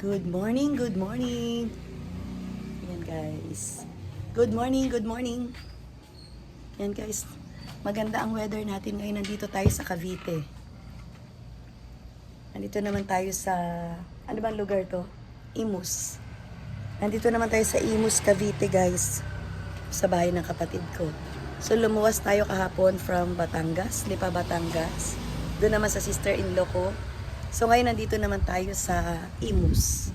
Good morning, good morning. Yan guys. Good morning, good morning. Yan guys. Maganda ang weather natin ngayon. Nandito tayo sa Cavite. Nandito naman tayo sa, ano bang lugar to? Imus. Nandito naman tayo sa Imus, Cavite guys. Sa bahay ng kapatid ko. So lumuwas tayo kahapon from Batangas, Lipa, Batangas. Doon naman sa sister-in-law ko. So ngayon nandito naman tayo sa Imus.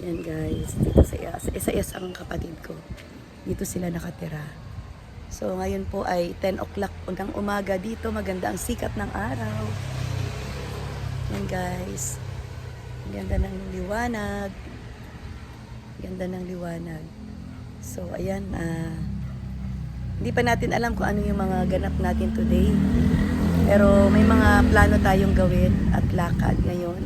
Yan guys, dito sa Isayas ang kapatid ko. Dito sila nakatira. So ngayon po ay 10 o'clock ng umaga dito. Maganda ang sikat ng araw. Yan guys. Ganda ng liwanag. Ganda ng liwanag. So ayan, hindi pa natin alam kung ano yung mga ganap natin today. Pero may mga plano tayong gawin at lakad ngayon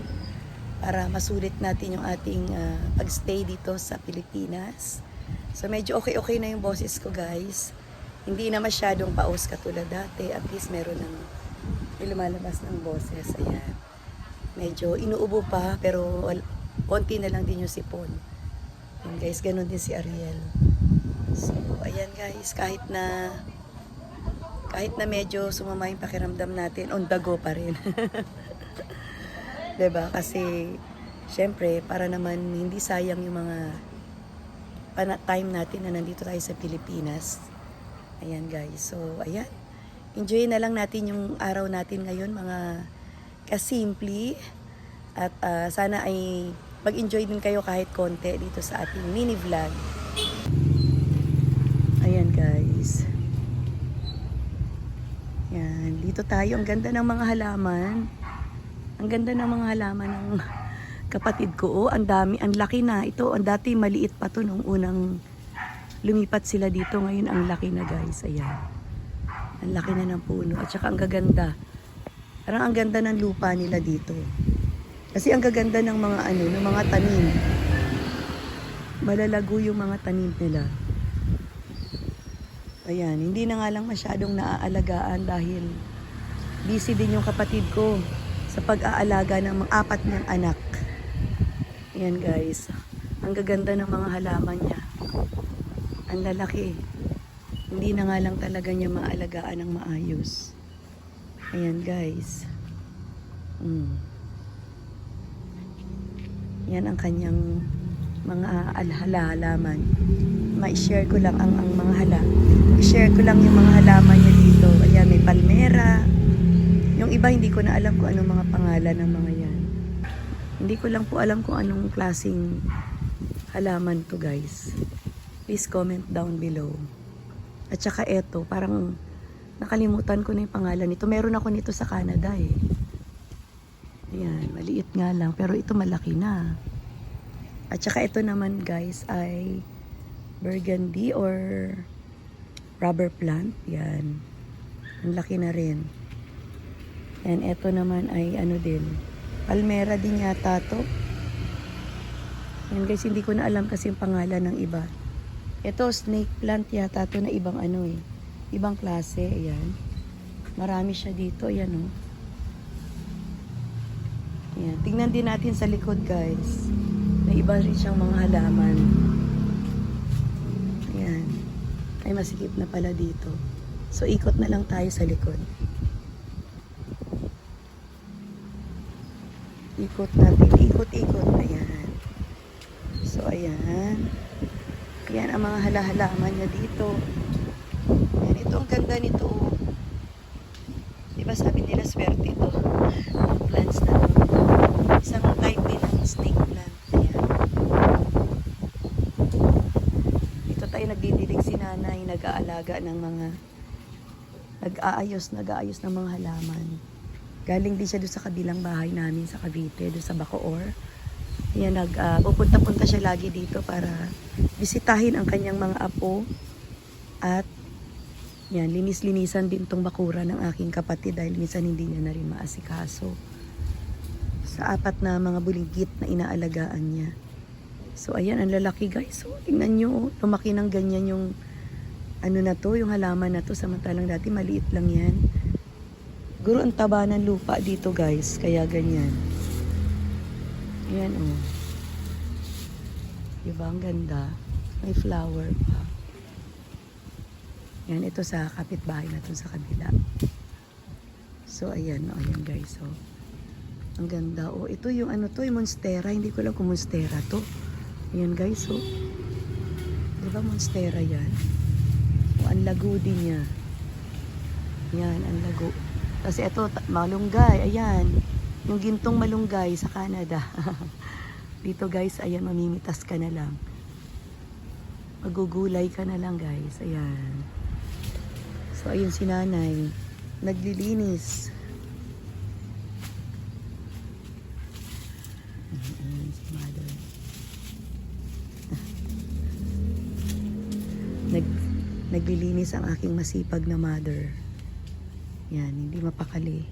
para masulit natin yung ating pagstay dito sa Pilipinas. So medyo okay na yung boses ko guys. Hindi na masyadong paos katulad dati. At least meron ng lumalabas ng boses. Ayan. Medyo inuubo pa pero konti na lang din yung sipon. Ayan guys, ganun din si Ariel. So ayan guys, kahit na medyo sumama yung pakiramdam natin, on the go pa rin. Diba? Kasi, syempre, para naman hindi sayang yung mga time natin na nandito tayo sa Pilipinas. Ayan guys. So, ayan. Enjoy na lang natin yung araw natin ngayon, mga kasimple. At sana ay mag-enjoy din kayo kahit konti dito sa ating mini vlog. Ayan guys. Yan, dito tayo. Ang ganda ng mga halaman. Ang ganda ng mga halaman ng kapatid ko. Oh, ang dami, ang laki na. Ito, ang dati maliit pa to nung unang lumipat sila dito. Ngayon, ang laki na guys. Ayan. Ang laki na ng puno. At saka ang gaganda. Parang ang ganda ng lupa nila dito. Kasi ang gaganda ng mga ng mga tanim. Malalago yung mga tanim nila. Ayan, hindi na nga lang masyadong naaalagaan dahil busy din yung kapatid ko sa pag-aalaga ng mga 4 niyang anak. Ayan guys, ang gaganda ng mga halaman niya. Ang lalaki. Hindi na nga lang talaga niya maalagaan ng maayos. Ayan guys. Yan ang kanyang mga halaman. Ma-share ko lang ang mga i-share ko lang yung mga halaman niya dito. Ayan, may palmera. Yung iba hindi ko na alam kung anong mga pangalan ng mga yan. Hindi ko lang po alam kung anong klaseng halaman to guys. Please comment down below. At saka eto, parang nakalimutan ko na yung pangalan nito. Meron ako nito sa Canada eh. Ayan, maliit nga lang. Pero ito malaki na. At saka ito naman guys ay burgundy or rubber plant. Yan. Ang laki na rin. And ito naman ay ano din. Palmera din yata to. Yan guys, hindi ko na alam kasi yung pangalan ng iba. Ito snake plant yata to na ibang ibang klase. Ayan. Marami siya dito. Ayan o. Ayan. Tingnan din natin sa likod guys. May iba rin siyang mga halaman. Ayan. Ay, masikip na pala dito. So, ikot na lang tayo sa likod. Ikot natin. Ikot-ikot. Ayan. So, ayan. Ayan ang mga halaman niya dito. Ayan. Ito, ang ganda nito. Diba sabi nila, swerte ito. Plants na to. Isang type din ng snake plant. Nagdidilig si nanay, nag-aalaga ng mga nag-aayos ng mga halaman. Galing din siya doon sa kabilang bahay namin sa Cavite, doon sa Bacoor. Ayan, pupunta-punta siya lagi dito para bisitahin ang kanyang mga apo at yan, linis-linisan din tong bakuran ng aking kapatid dahil minsan hindi niya na rin maasikaso sa 4 na mga buligit na inaalagaan niya. So, ayan, ang lalaki guys. So, tingnan nyo, lumaki ng ganyan yung yung halaman na to. Samantalang dati, maliit lang yan. Siguro ang taba ng lupa dito guys, kaya ganyan. Ayan oh. Diba? Ang ganda. May flower pa. Yan, ito sa kapitbahay na to sa kabila. So, ayan. O, ayan guys. O. Ang ganda. O, ito yung ano to, yung monstera. Hindi ko lang kung monstera to. Ayan guys. O. Diba monstera yan? O, ang lago din niya. Yan, ang lago. Kasi ito, malunggay. Ayan. Yung gintong malunggay sa Canada. Dito guys, ayan, mamimitas ka na lang. Magugulay ka na lang guys. Ayan. So, ayun si nanay. Naglilinis. Ayan si mother. Naglilinis ang aking masipag na mother. Yan, hindi mapakali.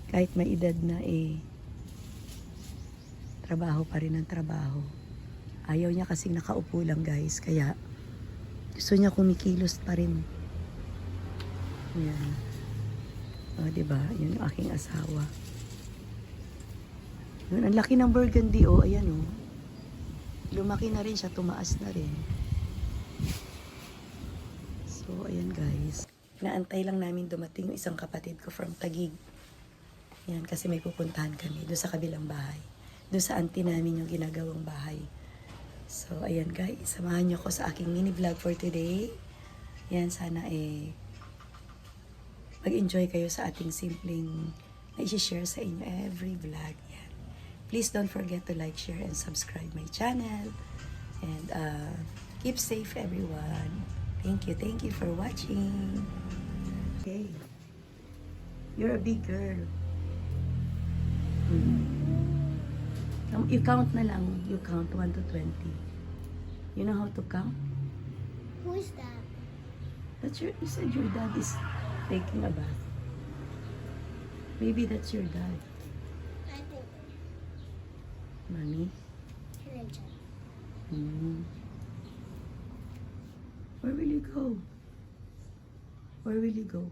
Kahit may edad na trabaho pa rin ang trabaho. Ayaw niya kasing nakaupo lang guys. Kaya gusto niya kumikilos pa rin. Yan. O, diba? Yun yung aking asawa. Yun, ang laki ng burgundy, oh. Ayan, oh. Lumaki na rin siya, tumaas na rin. So, ayan guys. Naantay lang namin dumating yung isang kapatid ko from Taguig. Yan, kasi may pupuntahan kami doon sa kabilang bahay. Doon sa auntie namin yung ginagawang bahay. So, ayan guys. Samahan niyo ko sa aking mini vlog for today. Yan, sana mag-enjoy kayo sa ating simpleng na i-share sa inyo every vlog. Yan. Please don't forget to like, share, and subscribe my channel. And keep safe everyone. Thank you for watching. Okay. You're a big girl. You count na lang. You count 1 to 20. You know how to count? Who is that? You said your dad is taking a bath. Maybe that's your dad. I think Mommy? religion. Where will you go? Where will you go?